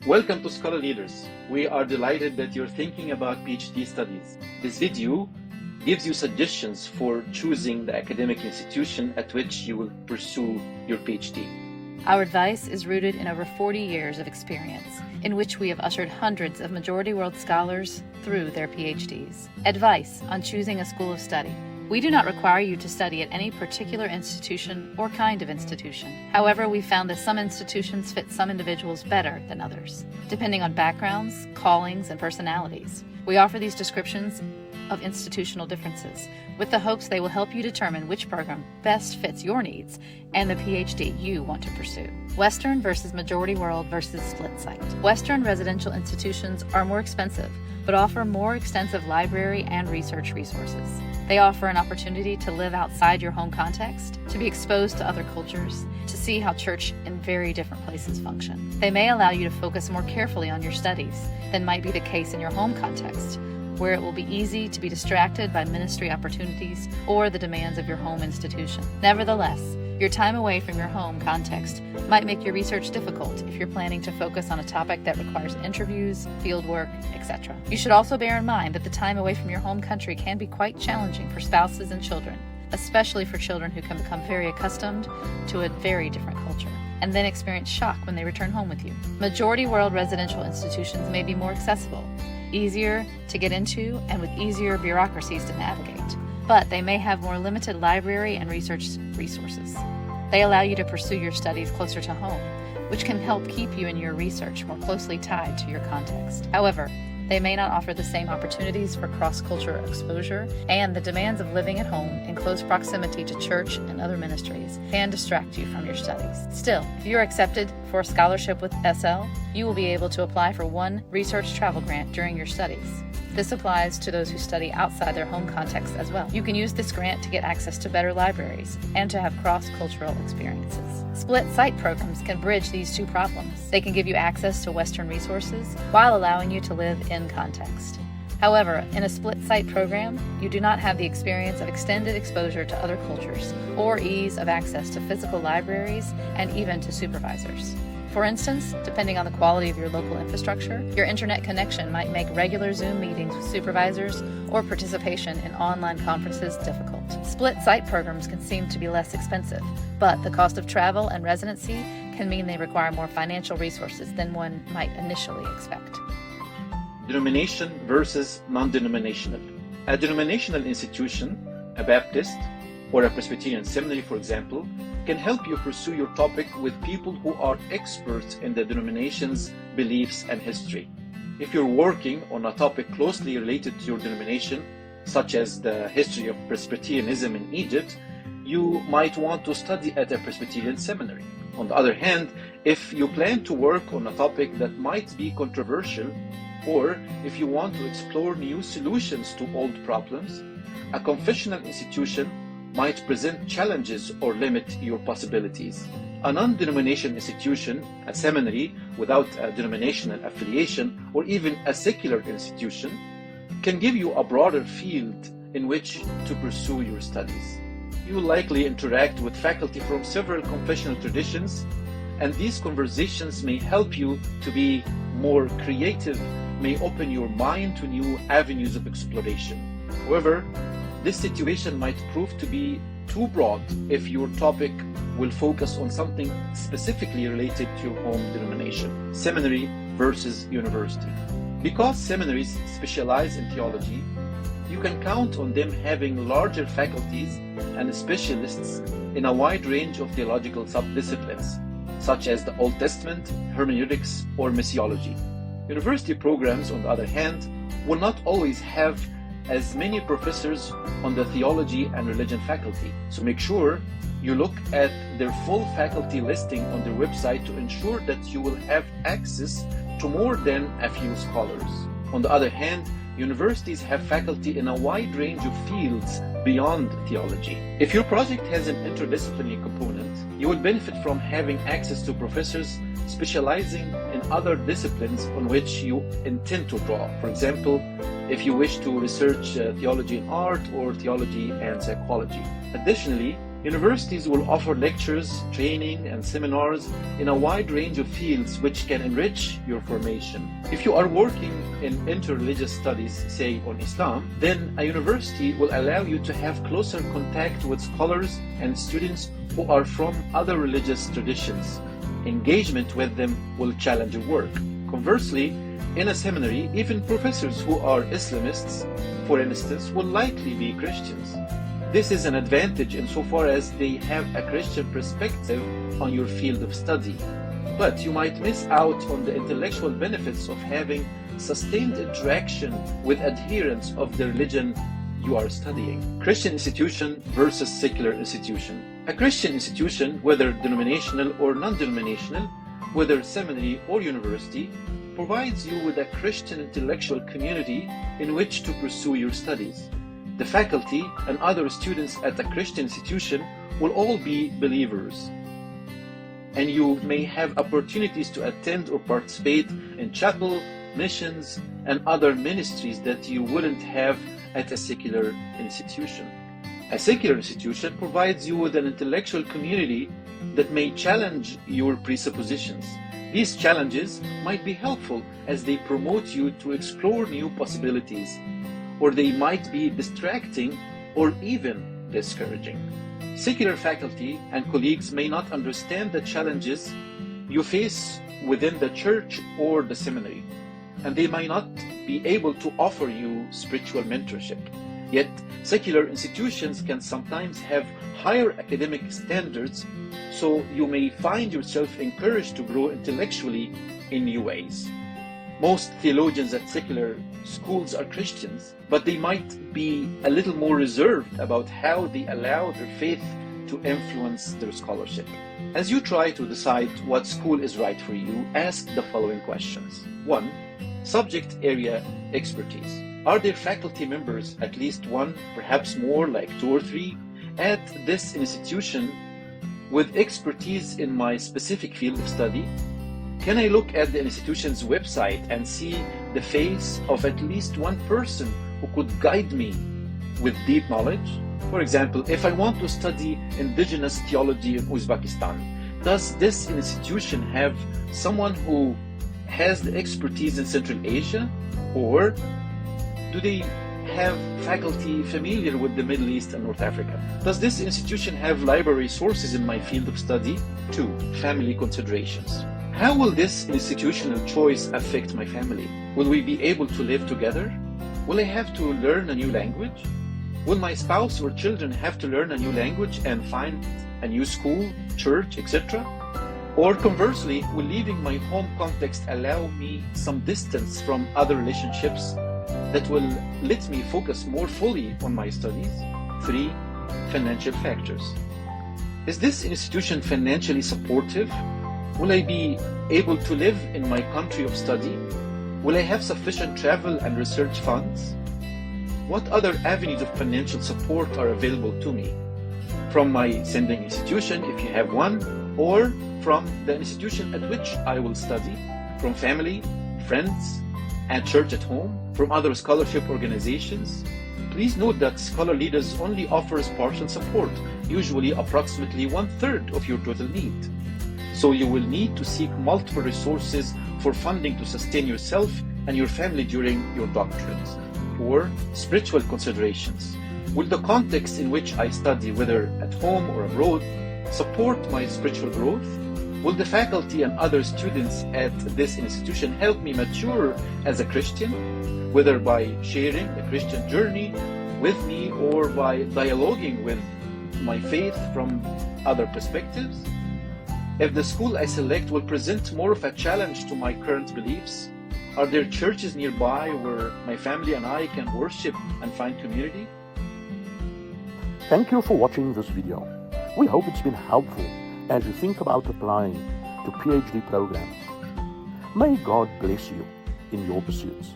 Welcome to Scholar Leaders. We are delighted that you're thinking about PhD studies. This video gives you suggestions for choosing the academic institution at which you will pursue your PhD. Our advice is rooted in over 40 years of experience, in which we have ushered hundreds of majority world scholars through their PhDs. Advice on choosing a school of study. We do not require you to study at any particular institution or kind of institution. However, we found that some institutions fit some individuals better than others, depending on backgrounds, callings, and personalities. We offer these descriptions of institutional differences with the hopes they will help you determine which program best fits your needs and the PhD you want to pursue. Western versus majority world versus split site. Western residential institutions are more expensive, but offer more extensive library and research resources. They offer an opportunity to live outside your home context, to be exposed to other cultures, to see how church in very different places function. They may allow you to focus more carefully on your studies than might be the case in your home context, where it will be easy to be distracted by ministry opportunities or the demands of your home institution. Nevertheless, your time away from your home context might make your research difficult if you're planning to focus on a topic that requires interviews, fieldwork, etc. You should also bear in mind that the time away from your home country can be quite challenging for spouses and children, especially for children who can become very accustomed to a very different culture and then experience shock when they return home with you. Majority world residential institutions may be more accessible, easier to get into, and with easier bureaucracies to navigate, but they may have more limited library and research resources. They allow you to pursue your studies closer to home, which can help keep you and your research more closely tied to your context. However, they may not offer the same opportunities for cross-cultural exposure, and the demands of living at home in close proximity to church and other ministries can distract you from your studies. Still, if you are accepted for a scholarship with SL, you will be able to apply for one research travel grant during your studies. This applies to those who study outside their home context as well. You can use this grant to get access to better libraries and to have cross-cultural experiences. Split site programs can bridge these two problems. They can give you access to Western resources while allowing you to live in context. However, in a split site program, you do not have the experience of extended exposure to other cultures or ease of access to physical libraries and even to supervisors. For instance, depending on the quality of your local infrastructure, your internet connection might make regular Zoom meetings with supervisors or participation in online conferences difficult. Split site programs can seem to be less expensive, but the cost of travel and residency can mean they require more financial resources than one might initially expect. Denomination versus non-denominational. A denominational institution, a Baptist, or a Presbyterian seminary, for example, can help you pursue your topic with people who are experts in the denomination's beliefs and history. If you're working on a topic closely related to your denomination, such as the history of Presbyterianism in Egypt, you might want to study at a Presbyterian seminary. On the other hand, if you plan to work on a topic that might be controversial, or if you want to explore new solutions to old problems, a confessional institution might present challenges or limit your possibilities. A non-denominational institution, a seminary without a denominational affiliation, or even a secular institution, can give you a broader field in which to pursue your studies. You will likely interact with faculty from several confessional traditions, and these conversations may help you to be more creative, may open your mind to new avenues of exploration. However, this situation might prove to be too broad if your topic will focus on something specifically related to your home denomination. Seminary versus university. Because seminaries specialize in theology, you can count on them having larger faculties and specialists in a wide range of theological subdisciplines, such as the Old Testament, hermeneutics, or missiology. University programs, on the other hand, will not always have as many professors on the theology and religion faculty. So make sure you look at their full faculty listing on their website to ensure that you will have access to more than a few scholars. On the other hand, universities have faculty in a wide range of fields beyond theology. If your project has an interdisciplinary component, you will benefit from having access to professors specializing in other disciplines on which you intend to draw. For example, if you wish to research theology and art or theology and psychology. Additionally, Universities will offer lectures, training, and seminars in a wide range of fields which can enrich your formation. If you are working in interreligious studies, say on Islam, then a university will allow you to have closer contact with scholars and students who are from other religious traditions. Engagement with them will challenge your work. Conversely, in a seminary, even professors who are Islamists, for instance, will likely be Christians. This is an advantage insofar as they have a Christian perspective on your field of study. But you might miss out on the intellectual benefits of having sustained interaction with adherents of the religion you are studying. Christian institution versus secular institution. A Christian institution, whether denominational or non-denominational, whether seminary or university, provides you with a Christian intellectual community in which to pursue your studies. The faculty and other students at a Christian institution will all be believers, and you may have opportunities to attend or participate in chapel, missions, and other ministries that you wouldn't have at a secular institution. A secular institution provides you with an intellectual community that may challenge your presuppositions. These challenges might be helpful as they promote you to explore new possibilities, or they might be distracting or even discouraging. Secular faculty and colleagues may not understand the challenges you face within the church or the seminary, and they might not be able to offer you spiritual mentorship. Yet, secular institutions can sometimes have higher academic standards, so you may find yourself encouraged to grow intellectually in new ways. Most theologians at secular schools are Christians, but they might be a little more reserved about how they allow their faith to influence their scholarship. As you try to decide what school is right for you, ask the following questions. 1. Subject area expertise. Are there faculty members, at least one, perhaps more, like 2 or 3, at this institution with expertise in my specific field of study? Can I look at the institution's website and see the face of at least one person who could guide me with deep knowledge? For example, if I want to study indigenous theology in Uzbekistan, does this institution have someone who has the expertise in Central Asia? Or do they have faculty familiar with the Middle East and North Africa? Does this institution have library sources in my field of study? 2. Family considerations. How will this institutional choice affect my family? Will we be able to live together? Will I have to learn a new language? Will my spouse or children have to learn a new language and find a new school, church, etc.? Or conversely, will leaving my home context allow me some distance from other relationships that will let me focus more fully on my studies? 3. Financial factors. Is this institution financially supportive? Will I be able to live in my country of study? Will I have sufficient travel and research funds? What other avenues of financial support are available to me? From my sending institution, if you have one, or from the institution at which I will study, from family, friends, and church at home, from other scholarship organizations? Please note that Scholar Leaders only offers partial support, usually approximately 1/3 of your total need. So you will need to seek multiple resources for funding to sustain yourself and your family during your doctorate. Or spiritual considerations. Will the context in which I study, whether at home or abroad, support my spiritual growth? Will the faculty and other students at this institution help me mature as a Christian, whether by sharing the Christian journey with me or by dialoguing with my faith from other perspectives? If the school I select will present more of a challenge to my current beliefs, are there churches nearby where my family and I can worship and find community? Thank you for watching this video. We hope it's been helpful as you think about applying to PhD programs. May God bless you in your pursuits.